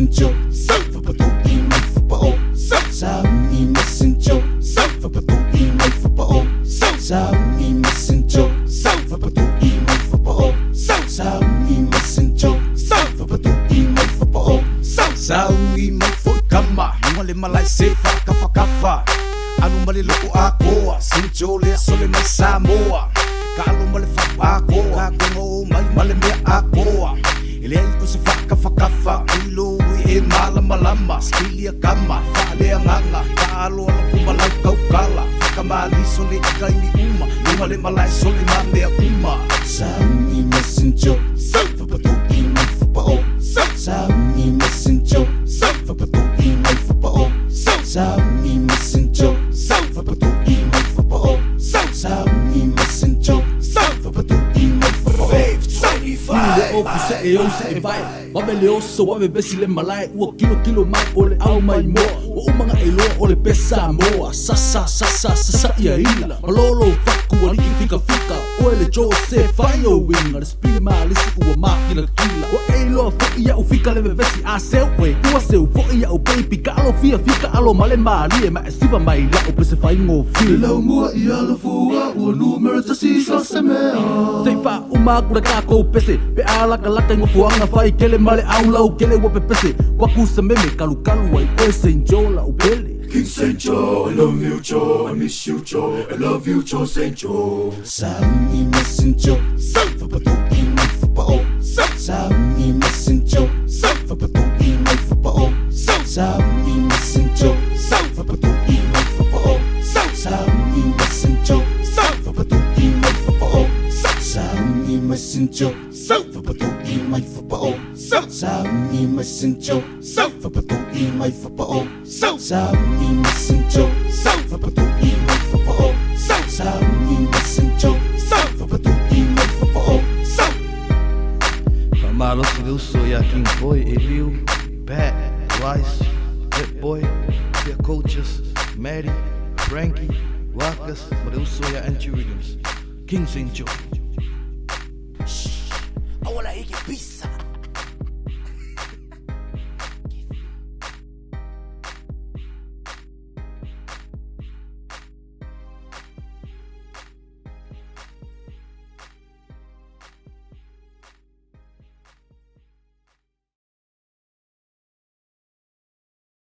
messenger for patuloy may fapao sa aming messenger for patuloy may fapao sa aming messenger for patuloy may fapao sa aming messenger for patuloy may fapao sa aming magfugkama yung alimalay sefa kafa anong maliloko ako sinjole sole may samoa Kalo malifak ako, kagungo may malimya ako Ilay ko sa faka-faka-fa Iluwi malama-lama Spilya kama, fali ang anga Kalo alam ko malagkaw kala Fakamali suli ikay ni uma Lumalimalay suli mami ang uma Sa aming messenger Fapatuloy may fapao Sa aming messenger Fapatuloy may fapao Sa aming messenger Fapatuloy may fapao Sa aming messenger Sa iyo sa ibay Mabelyoso wa bebesile malay Ua kilo mai ole au mai mo Ua mga ilo ole pesa moa Sasa iya ila Malolo faku aliki fika Ole Jose fayo wing Respiri malisi ua makina kila Ua ilo fo iya ufika le bebesi aseu we Ua seu fo iya u baby Ka alo fika alo male mali Ma esiva mai la u pese fai ngo fila Lau mua iya lo fua Ua numero tasi sa semea Seifa umakura kako pese Pe alaka ngo fuanga fai Kele male au lau kele wa pepese Waku sa meme kalu ai Oe Saint Joe la upele King Saint Joe, I love you Joe, I miss you Joe, I love you Joe Saint Joe. Sa aming messenger, fapatuloy may fapao Sa aming messenger, fapatuloy may fapao Sa aming messenger, fapatuloy may fapao Sa aming messenger, fapatuloy may fapao Sa aming messenger, fapatuloy may fapao Sa aming messenger, fapatuloy may fapao Sa aming messenger, fapatuloy may fapao Sa aming messenger, fapatuloy may fapao Amaro se Deus soy a quem foi e viu Pat, Wise, Hit Boy, Pia Coaches, Mary, Frankie, Wacas, mas eu sou a Anti-Rhythms King Saint Joe Awala hiki pisa